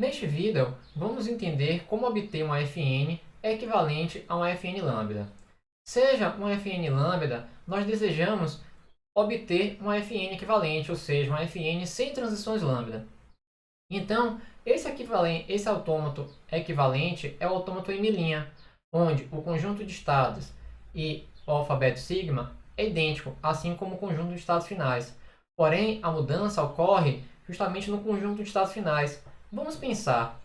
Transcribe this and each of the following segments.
Neste vídeo, vamos entender como obter uma fn equivalente a uma fn lambda. Seja uma fn lambda, nós desejamos obter uma fn equivalente, ou seja, uma fn sem transições lambda. Então, esse autômato equivalente é o autômato M', onde o conjunto de estados e o alfabeto sigma é idêntico, assim como o conjunto de estados finais. Porém, a mudança ocorre justamente no conjunto de estados finais. Vamos pensar,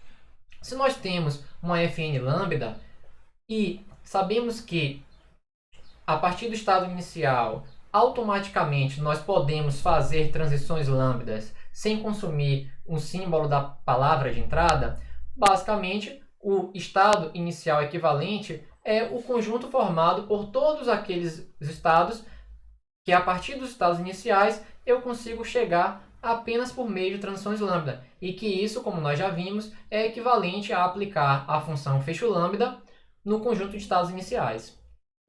se nós temos uma fn lambda e sabemos que a partir do estado inicial, automaticamente nós podemos fazer transições lambdas sem consumir um símbolo da palavra de entrada, basicamente o estado inicial equivalente é o conjunto formado por todos aqueles estados que a partir dos estados iniciais eu consigo chegar apenas por meio de transições lambda, e que isso, como nós já vimos, é equivalente a aplicar a função fecho lambda no conjunto de estados iniciais.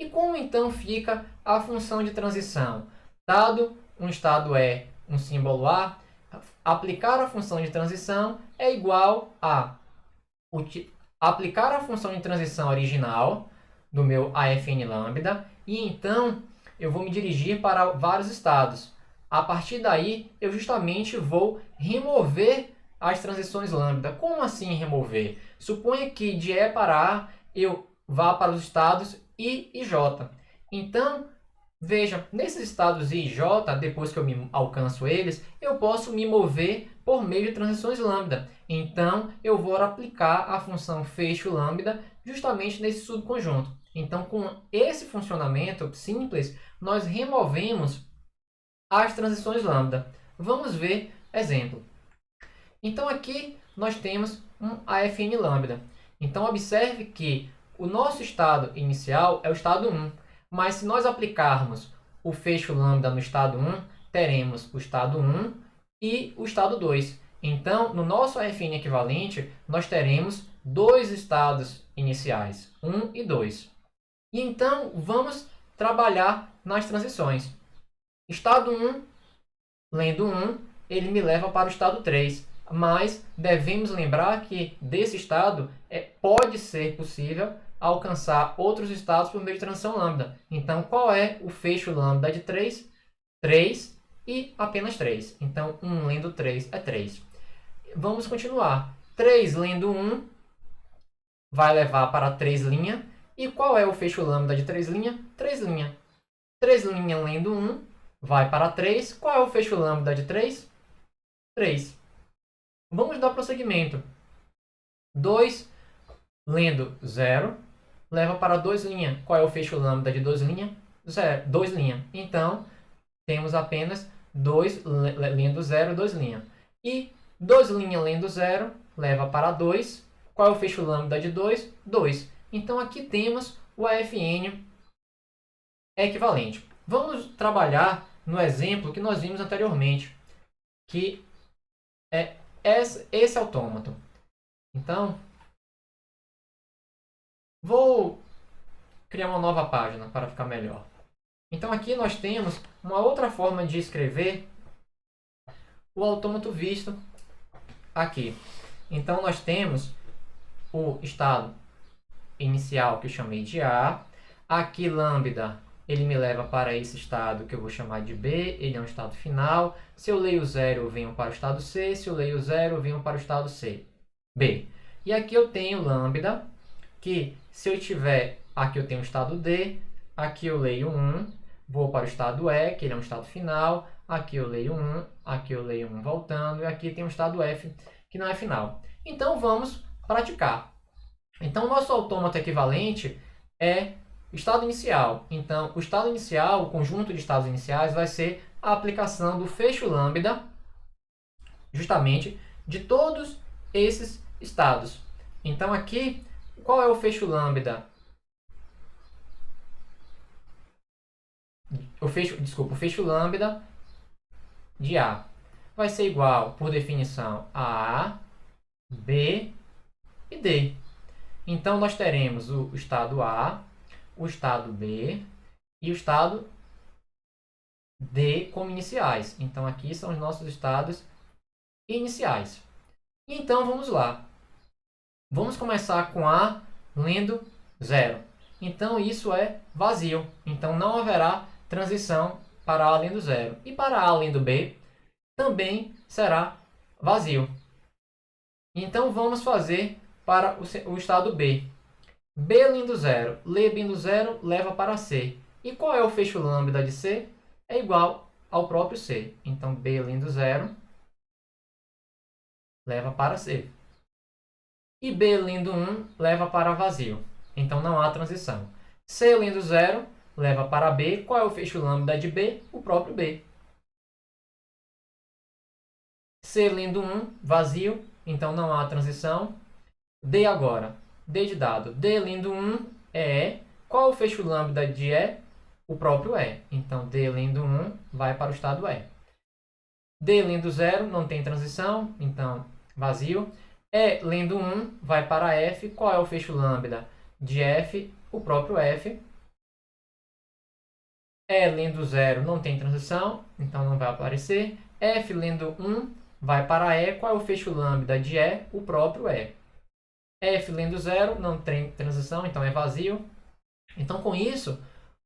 E como então fica a função de transição? Dado um estado E, um símbolo A, aplicar a função de transição é igual a aplicar a função de transição original do meu AFN lambda, e então eu vou me dirigir para vários estados. A partir daí, eu justamente vou remover as transições lambda. Como assim remover? Suponha que de E para A eu vá para os estados I e J. Então, veja, nesses estados I e J, depois que eu alcanço eles, eu posso me mover por meio de transições lambda. Então, eu vou aplicar a função fecho lambda justamente nesse subconjunto. Então, com esse funcionamento simples, nós removemos as transições lambda. Vamos ver exemplo. Então, aqui nós temos um AFN lambda. Então, observe que o nosso estado inicial é o estado 1, mas se nós aplicarmos o fecho lambda no estado 1, teremos o estado 1 e o estado 2. Então, no nosso AFN equivalente, nós teremos dois estados iniciais, 1 e 2. E então, vamos trabalhar nas transições. Estado 1, lendo 1, ele me leva para o estado 3. Mas devemos lembrar que desse estado pode ser possível alcançar outros estados por meio de transição lambda. Então, qual é o fecho lambda de 3? 3 e apenas 3. Então, 1 lendo 3 é 3. Vamos continuar. 3 lendo 1 vai levar para 3'. E qual é o fecho lambda de 3'? 3'. 3' lendo 1 vai para 3. Qual é o fecho lambda de 3? 3. Vamos dar prosseguimento. 2 lendo 0 leva para 2'. Qual é o fecho lambda de 2'? 2'. Então, temos apenas 2 lendo 0, 2'. E 2' lendo 0 leva para 2. Qual é o fecho lambda de 2? 2. Então, aqui temos o AFN equivalente. Vamos trabalhar no exemplo que nós vimos anteriormente, que é esse autômato. Então, vou criar uma nova página para ficar melhor. Então, aqui nós temos uma outra forma de escrever o autômato visto aqui. Então, nós temos o estado inicial que eu chamei de A. Aqui, lambda, ele me leva para esse estado que eu vou chamar de B. Ele é um estado final. Se eu leio 0, eu venho para o estado C. Se eu leio 0, eu venho para o estado C. B. E aqui eu tenho lambda, que se eu tiver... Aqui eu tenho o estado D. Aqui eu leio 1. Vou para o estado E, que ele é um estado final. Aqui eu leio 1. Aqui eu leio 1 voltando. E aqui tem o estado F, que não é final. Então, vamos praticar. Então, o nosso autômato equivalente é o estado inicial. Então, o estado inicial, o conjunto de estados iniciais, vai ser a aplicação do fecho lambda, justamente, de todos esses estados. Então, aqui, qual é o fecho lambda? O fecho lambda de A vai ser igual, por definição, a B e D. Então, nós teremos o estado A, o estado B e o estado D como iniciais. Então, aqui são os nossos estados iniciais. Então vamos lá. Vamos começar com A lendo 0. Então isso é vazio. Então não haverá transição para A lendo 0. E para A lendo B também será vazio. Então vamos fazer para o estado B. B lendo 0, L lendo 0 leva para C. E qual é o fecho lambda de C? É igual ao próprio C. Então B lendo 0 leva para C. E B lendo 1 leva para vazio. Então não há transição. C lendo 0 leva para B. Qual é o fecho lambda de B? O próprio B. C lendo 1, vazio. Então não há transição. D agora. D de dado. D lendo 1 é E. Qual é o fecho lambda de E? O próprio E. Então D lendo 1 vai para o estado E. D lendo 0 não tem transição. Então vazio. E lendo 1 vai para F. Qual é o fecho lambda de F? O próprio F. E lendo 0 não tem transição, então não vai aparecer. F lendo 1 vai para E. Qual é o fecho lambda de E? O próprio E. F lendo 0 não tem transição, então é vazio. Então com isso,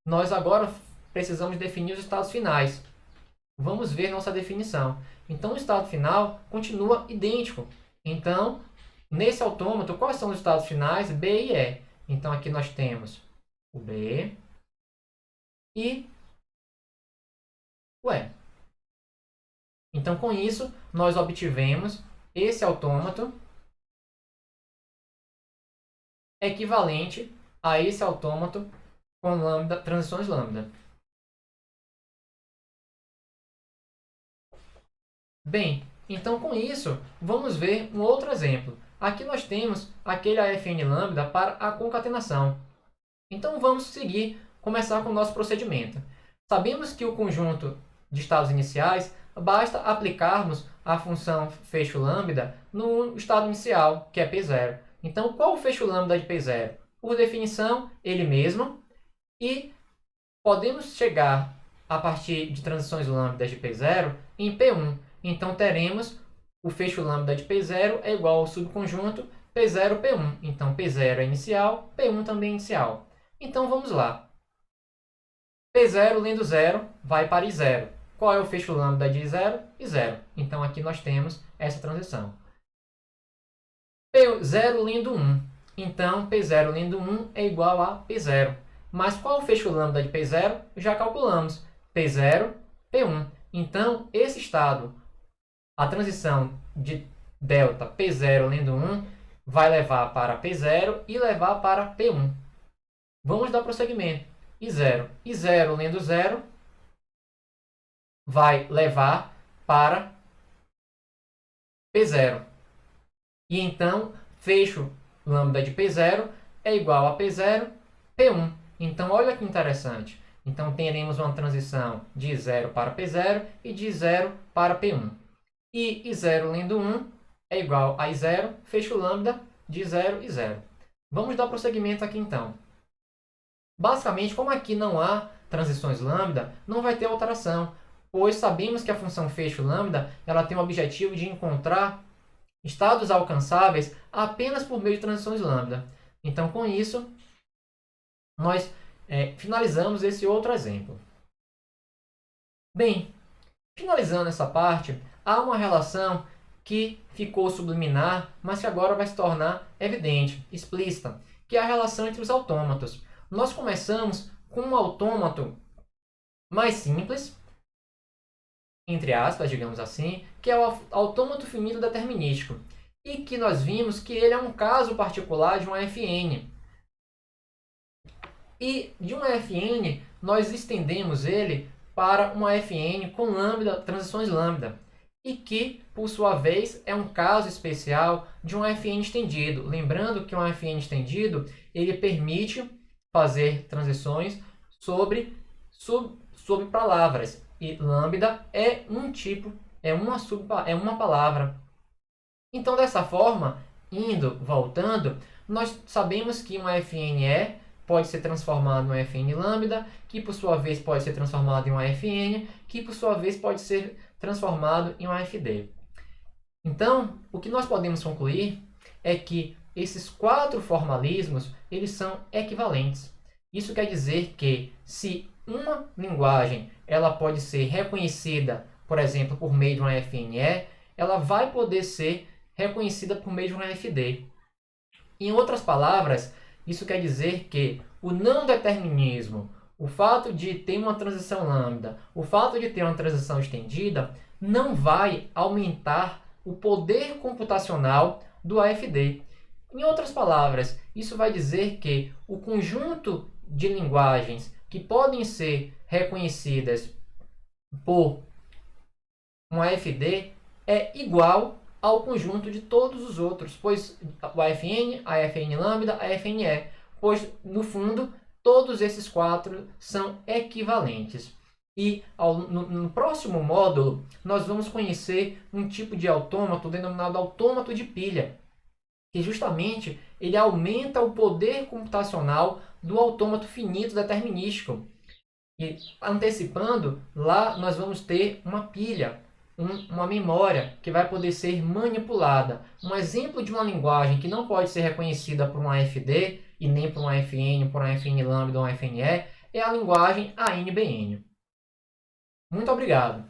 nós agora precisamos definir os estados finais. Vamos ver nossa definição. Então o estado final continua idêntico. Então, nesse autômato, quais são os estados finais? B e E. Então aqui nós temos o B e o E. Então com isso, nós obtivemos esse autômato equivalente a esse autômato com lambda, transições lambda. Bem, então com isso, vamos ver um outro exemplo. Aqui nós temos aquele AFN lambda para a concatenação. Então vamos começar com o nosso procedimento. Sabemos que o conjunto de estados iniciais basta aplicarmos a função fecho lambda no estado inicial, que é P0. Então, qual o fecho lambda de P0? Por definição, ele mesmo. E podemos chegar, a partir de transições lambda de P0, em P1. Então, teremos o fecho lambda de P0 é igual ao subconjunto P0, P1. Então, P0 é inicial, P1 também é inicial. Então, vamos lá. P0 lendo 0 vai para I0. Qual é o fecho lambda de I0? I0. Então, aqui nós temos essa transição. P0 lendo 1. Então, P0 lendo 1 é igual a P0. Mas qual é o fecho lambda de P0? Já calculamos. P0, P1. Então, esse estado, a transição de delta P0 lendo 1, vai levar para P0 e levar para P1. Vamos dar prosseguimento. I0. I0 lendo 0 vai levar para P0. E então, fecho lambda de P0 é igual a P0, P1. Então, olha que interessante. Então, teremos uma transição de 0 para P0 e de 0 para P1. E I0 lendo 1 é igual a I0, fecho lambda de 0 e 0. Vamos dar prosseguimento aqui, então. Basicamente, como aqui não há transições lambda, não vai ter alteração, pois sabemos que a função fecho lambda ela tem o objetivo de encontrar estados alcançáveis apenas por meio de transições lambda. Então, com isso, nós finalizamos esse outro exemplo. Bem, finalizando essa parte, há uma relação que ficou subliminar, mas que agora vai se tornar evidente, explícita, que é a relação entre os autômatos. Nós começamos com um autômato mais simples, entre aspas, digamos assim, que é o autômato finito determinístico, e que nós vimos que ele é um caso particular de um AFN. E de um AFN, nós estendemos ele para um AFN com lambda, transições lambda, e que, por sua vez, é um caso especial de um AFN estendido. Lembrando que um AFN estendido, ele permite fazer transições sobre palavras. E lambda é um tipo, é uma palavra. Então, dessa forma, voltando, nós sabemos que um AFNE pode ser transformado em um AFN lambda, que por sua vez pode ser transformado em um AFN, que por sua vez pode ser transformado em um AFD. Então, o que nós podemos concluir é que esses 4 formalismos, eles são equivalentes. Isso quer dizer que se uma linguagem ela pode ser reconhecida, por exemplo, por meio de uma FNE, ela vai poder ser reconhecida por meio de uma FD. Em outras palavras, isso quer dizer que o não determinismo, o fato de ter uma transição lambda, o fato de ter uma transição estendida, não vai aumentar o poder computacional do AFD. Em outras palavras, isso vai dizer que o conjunto de linguagens que podem ser reconhecidas por um AFD é igual ao conjunto de todos os outros, pois o AFN, a AFN lambda, a FNE, pois no fundo todos esses 4 são equivalentes. E no próximo módulo nós vamos conhecer um tipo de autômato denominado autômato de pilha, que justamente ele aumenta o poder computacional do autômato finito determinístico. E antecipando, lá nós vamos ter uma pilha, uma memória que vai poder ser manipulada. Um exemplo de uma linguagem que não pode ser reconhecida por uma FD e nem por uma FN, por uma FN lambda ou uma FNE é a linguagem ANBN. Muito obrigado!